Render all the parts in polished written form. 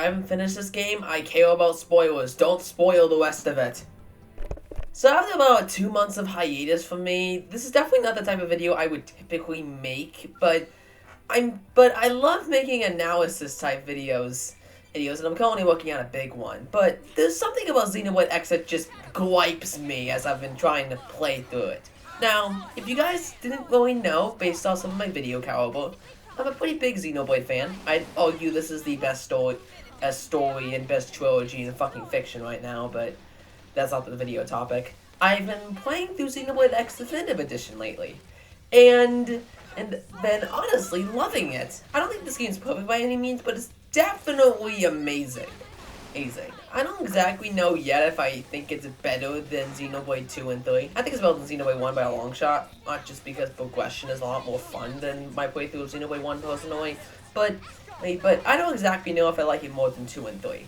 haven't finished this game, I care about spoilers. Don't spoil the rest of it. So after about 2 months of hiatus from me, this is definitely not the type of video I would typically make, but I love making analysis type videos, and I'm currently working on a big one. But there's something about Xenoblade X that just gripes me as I've been trying to play through it. Now, if you guys didn't really know, based off some of my video caliber, I'm a pretty big Xenoblade fan. I'd argue this is the best story and best trilogy in fucking fiction right now, but that's not the video topic. I've been playing through Xenoblade X Definitive Edition lately, and been honestly loving it. I don't think this game's perfect by any means, but it's definitely amazing. I don't exactly know yet if I think it's better than Xenoblade 2 and 3. I think it's better than Xenoblade 1 by a long shot, not just because progression is a lot more fun than my playthrough of Xenoblade 1 personally, but I don't exactly know if I like it more than 2 and 3.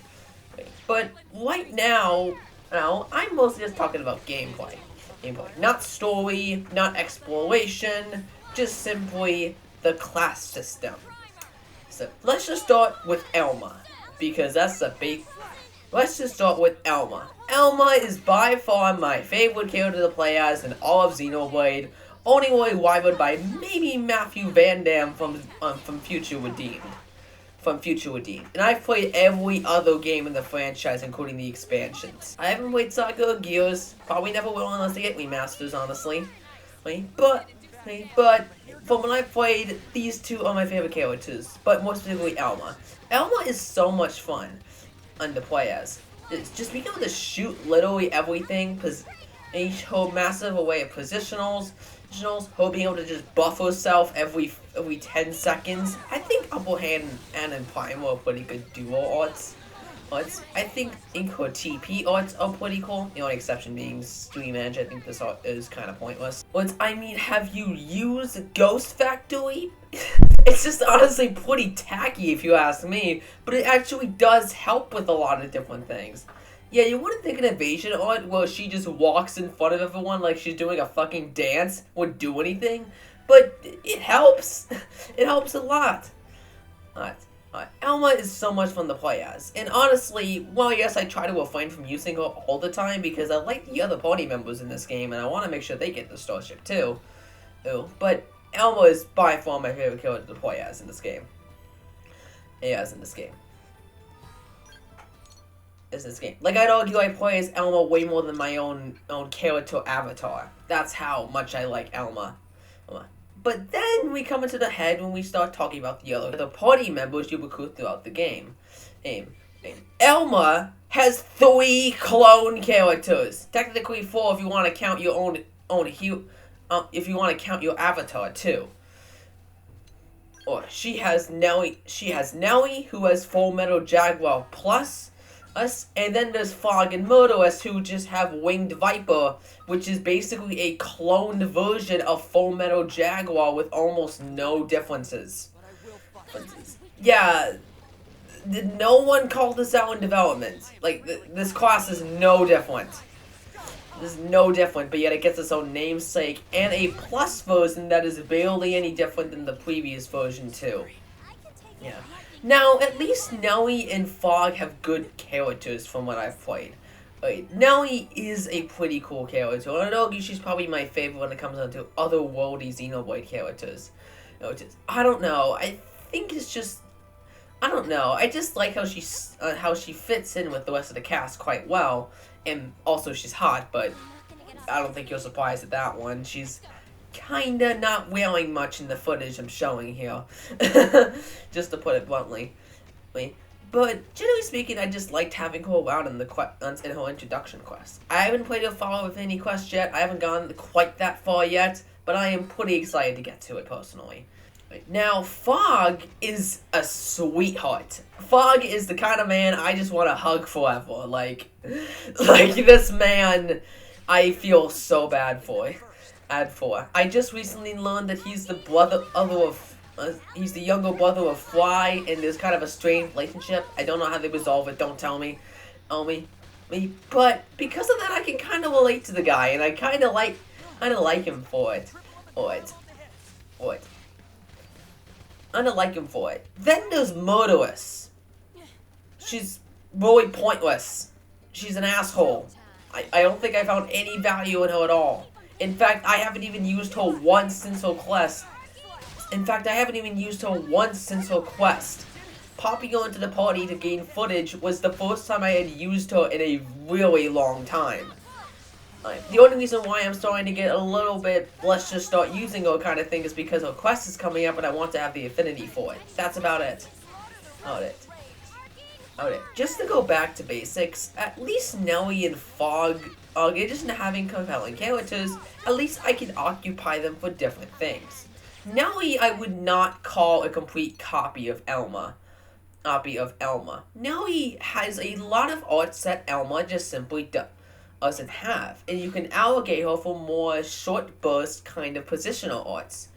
But right now, I'm mostly just talking about gameplay. Not story, not exploration, just simply the class system. So let's just start with Elma, because that's a big... Let's just start with Elma. Elma is by far my favorite character to play as in all of Xenoblade, only really rivaled by maybe Matthew Van Damme from Future Redeemed. And I've played every other game in the franchise, including the expansions. I haven't played Saga or Gears, probably never will unless they get remasters, honestly. But from when I played, these two are my favorite characters, but more specifically Elma. Elma is so much fun to play as. It's just being able to shoot literally everything, her massive array of positionals, her being able to just buff herself every 10 seconds. I think Upper Hand and Prime are pretty good duo arts. I think her TP arts are pretty cool. The only exception being Stream Edge. I think this art is kind of pointless. Have you used Ghost Factory? It's just honestly pretty tacky if you ask me, but it actually does help with a lot of different things. Yeah, you wouldn't think an evasion art where she just walks in front of everyone like she's doing a fucking dance would do anything, but it helps. It helps a lot. Elma is so much fun to play as, and honestly, well, yes, I try to refrain from using her all the time because I like the other party members in this game, and I want to make sure they get the starship too. But Elma is by far my favorite character to play as in this game. Like, I'd argue I play as Elma way more than my own character avatar. That's how much I like Elma. But then we come into the head when we start talking about the other party members you recruit throughout the game. Elma has 3 clone characters. Technically 4 if you want to count your if you want to count your avatar too. Or she has Nelly, who has Full Metal Jaguar Plus. And then there's Fog and Murderous, who just have Winged Viper, which is basically a cloned version of Full Metal Jaguar with almost no differences. Yeah, no one called this out in development. Like, this class is no different. But yet it gets its own namesake, and a plus version that is barely any different than the previous version too. Yeah. Now, at least Nelly and Fog have good characters from what I've played. Nelly is a pretty cool character, and I'd argue she's probably my favorite when it comes down to otherworldly Xenoblade characters. I don't know, I think it's just... I don't know, I just like how she fits in with the rest of the cast quite well, and also she's hot, but I don't think you're surprised at that one. She's kinda not wearing much in the footage I'm showing here, just to put it bluntly. But generally speaking, I just liked having her around in her introduction quest. I haven't played her follow with any quest yet. I haven't gone quite that far yet, but I am pretty excited to get to it personally. Now, Fog is a sweetheart. Fog is the kind of man I just want to hug forever. Like this man, I feel so bad for. I just recently learned that he's the he's the younger brother of Fly, and there's kind of a strained relationship. I don't know how they resolve it. Don't tell me. But because of that, I can kind of relate to the guy, and I kind of like him for it. Then there's Murderous. she's really pointless. She's an asshole. I don't think I found any value in her at all. In fact, I haven't even used her once since her quest. Popping onto the party to gain footage was the first time I had used her in a really long time. The only reason why I'm starting to get a little bit, let's just start using her kind of thing, is because her quest is coming up and I want to have the affinity for it. That's about it. Just to go back to basics, at least Nelly and Fog, in addition to having compelling characters, at least I can occupy them for different things. Nelly I would not call a complete copy of Elma. Nelly has a lot of arts that Elma just simply doesn't have, and you can allocate her for more short burst kind of positional arts.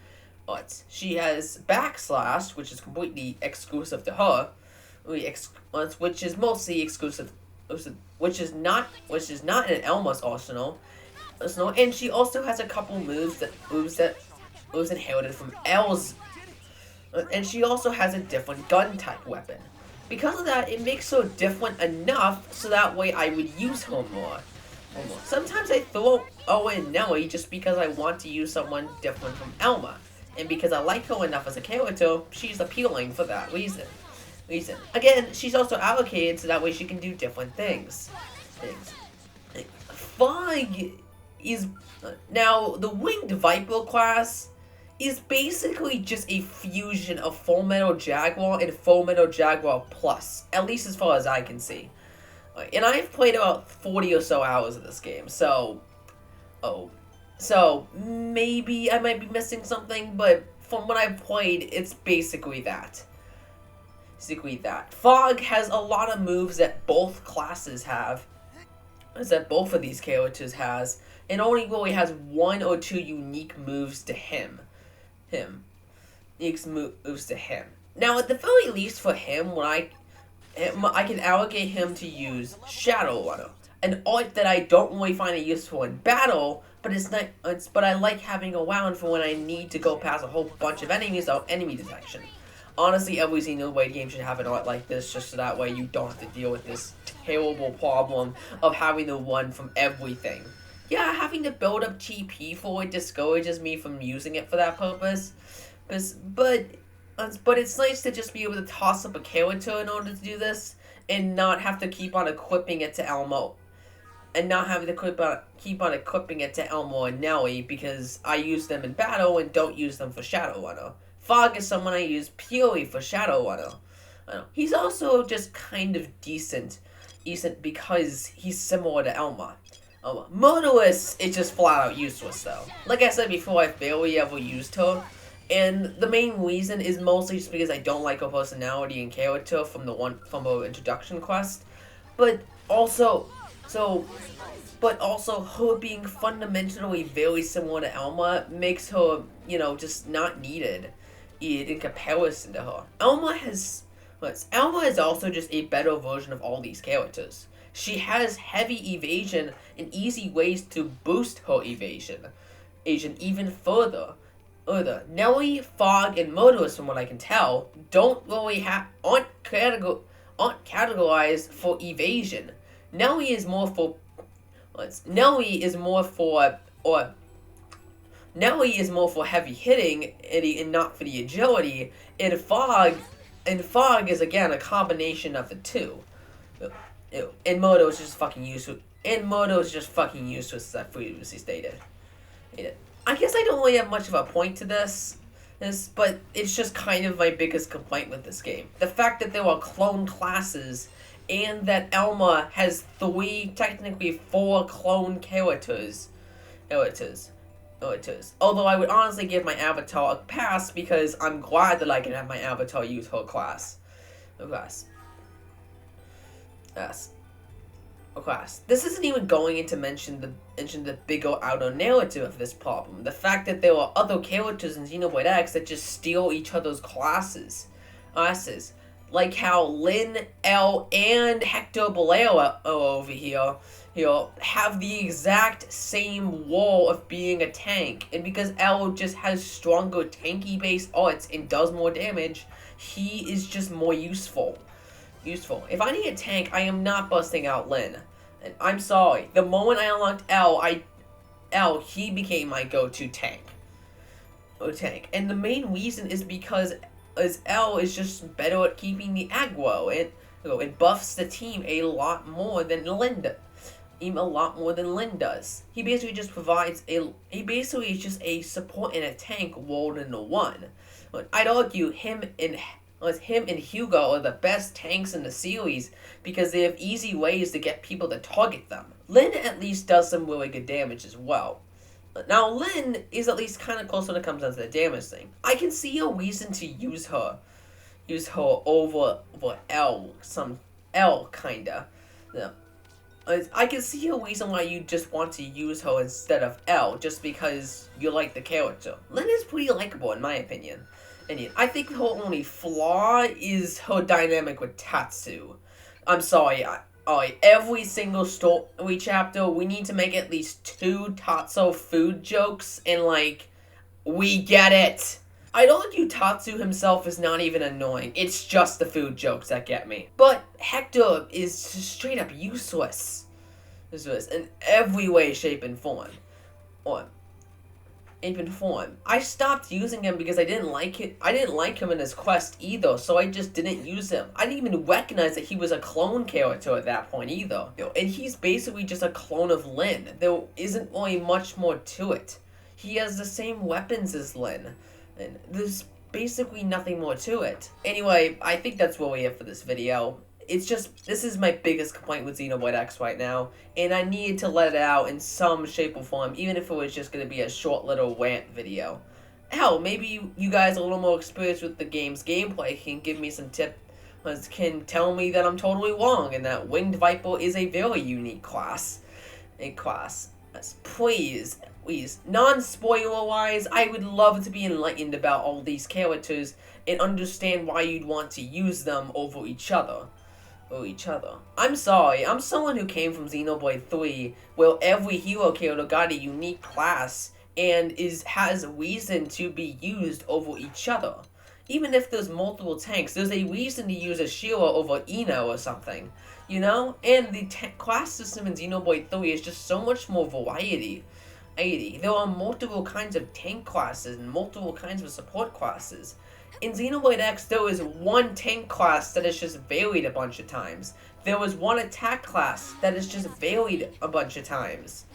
She has backslash, which is completely exclusive to her, which is mostly exclusive, which is not in Elma's arsenal, and she also has a couple moves that inherited from El's, and she also has a different gun type weapon. Because of that, it makes her different enough so that way I would use her more. Sometimes I throw in Nelly just because I want to use someone different from Elma, and because I like her enough as a character, she's appealing for that reason. Again, she's also allocated so that way she can do different things. Fog is... Now, the Winged Viper class is basically just a fusion of Full Metal Jaguar and Full Metal Jaguar Plus, at least as far as I can see. And I've played about 40 or so hours of this game, so maybe I might be missing something, but from what I've played, it's basically that. Fog has a lot of moves that both classes have, that both of these characters has, and only really has one or two unique moves to him. Now, at the very least for him, I can allocate him to use Shadow Runner, an art that I don't really find it useful in battle, but I like having around for when I need to go past a whole bunch of enemies without enemy detection. Honestly, every Xenoblade game should have an art like this, just so that way you don't have to deal with this terrible problem of having to run from everything. Yeah, having to build up TP for it discourages me from using it for that purpose, but it's nice to just be able to toss up a character in order to do this, and not have to keep on equipping it to Elmo, and not having to keep on equipping it to Elmo and Nelly, because I use them in battle and don't use them for Shadowrunner. Fog is someone I use purely for Shadowrunner. He's also just kind of decent because he's similar to Elma. Modalist is just flat out useless though. Like I said before, I've barely ever used her, and the main reason is mostly just because I don't like her personality and character from her introduction quest, but also her being fundamentally very similar to Elma makes her, just not needed in comparison to her. Elma is also just a better version of all these characters. She has heavy evasion and easy ways to boost her evasion even further. Nelly, Fog, and Modalist, from what I can tell, aren't categorized for evasion. Nelly is more for heavy hitting and not for the agility, and Fog is again a combination of the two. And Moto is just fucking useless. As I previously stated. I guess I don't really have much of a point to this, but it's just kind of my biggest complaint with this game. The fact that there are clone classes, and that Elma has technically four clone characters. Although I would honestly give my avatar a pass because I'm glad that I can have my avatar use her class. This isn't even going into mention the bigger outer narrative of this problem. The fact that there are other characters in Xenoblade X that just steal each other's classes. Like how Lyn, El, and Hector Balea over here have the exact same wall of being a tank. And because El just has stronger tanky based arts and does more damage, he is just more useful. Useful. If I need a tank, I am not busting out Lin. And I'm sorry. The moment I unlocked L, he became my go-to tank. And the main reason is because L is just better at keeping the aggro. It buffs the team a lot more than Lin does. Even a lot more than Lin does. He basically just is just a support and a tank rolled into one. I'd argue him and Hugo are the best tanks in the series because they have easy ways to get people to target them. Lin at least does some really good damage as well. Now Lin is at least kind of close when it comes down to the damage thing. I can see a reason to use her over L kinda. Yeah. I can see a reason why you just want to use her instead of L, just because you like the character. Lin is pretty likable in my opinion. And I think her only flaw is her dynamic with Tatsu. I'm sorry, every single story chapter, we need to make at least 2 Tatsu food jokes, and we get it! I'd argue Tatsu himself is not even annoying, it's just the food jokes that get me. But Hector is straight up useless. In every way, shape, and form. I stopped using him because I didn't like it. I didn't like him in his quest either, so I just didn't use him. I didn't even recognize that he was a clone character at that point either. And he's basically just a clone of Lin. There isn't really much more to it. He has the same weapons as Lin, and there's basically nothing more to it. Anyway, I think that's really it for this video. It's just, this is my biggest complaint with Xenoblade X right now, and I needed to let it out in some shape or form, even if it was just going to be a short little rant video. Hell, maybe you guys are a little more experienced with the game's gameplay can give me some tips, can tell me that I'm totally wrong, and that Winged Viper is a very unique class. Please, non-spoiler-wise, I would love to be enlightened about all these characters and understand why you'd want to use them over each other. I'm sorry, I'm someone who came from Xenoblade 3, where every hero character got a unique class and has a reason to be used over each other. Even if there's multiple tanks, there's a reason to use a Sheila over Ino or something, you know? And the class system in Xenoblade 3 is just so much more variety. There are multiple kinds of tank classes and multiple kinds of support classes. In Xenoblade X, there was one tank class that is just varied a bunch of times. There was one attack class that is just varied a bunch of times.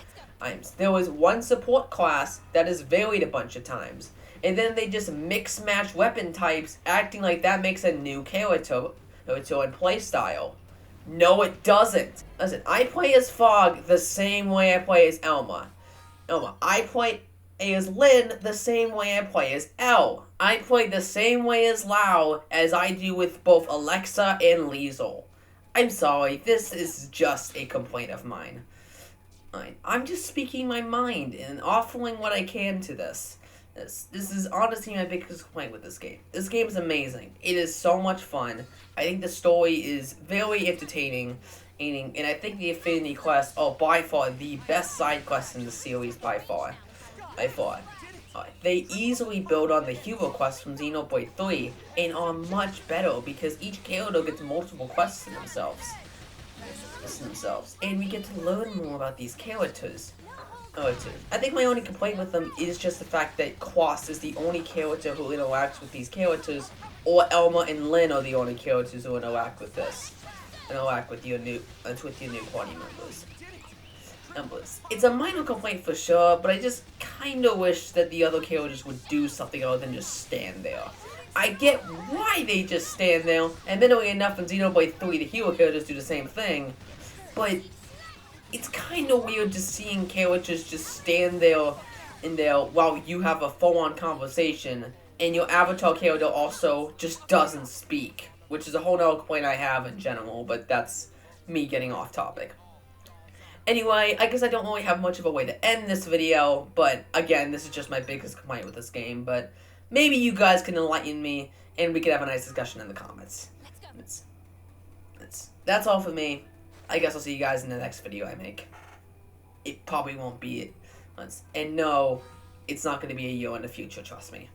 There was one support class that is varied a bunch of times. And then they just mix-match weapon types, acting like that makes a new character and playstyle. No, it doesn't. Listen, I play as Fog the same way I play as Elma. I play as Lin the same way I play as L. I play the same way as Lao as I do with both Alexa and Liesel. I'm sorry, this is just a complaint of mine. I'm just speaking my mind and offering what I can to this. This is honestly my biggest complaint with this game. This game is amazing. It is so much fun. I think the story is very entertaining. And I think the Affinity quests are by far the best side quests in the series by far. They easily build on the hero quests from Xenoblade 3 and are much better because each character gets multiple quests to themselves. And we get to learn more about these characters. I think my only complaint with them is just the fact that Quas is the only character who interacts with these characters, or Elma and Lin are the only characters who interact with this. Interact with your new party members. It's a minor complaint for sure, but I just kinda wish that the other characters would do something other than just stand there. I get why they just stand there, and then enough in Xenoblade 3 the hero characters do the same thing, but it's kinda weird just seeing characters just stand there while you have a full-on conversation, and your avatar character also just doesn't speak, which is a whole nother complaint I have in general, but that's me getting off topic. Anyway, I guess I don't really have much of a way to end this video, but again, this is just my biggest complaint with this game, but maybe you guys can enlighten me, and we can have a nice discussion in the comments. That's all for me. I guess I'll see you guys in the next video I make. It probably won't be it. And no, it's not going to be a year in the future, trust me.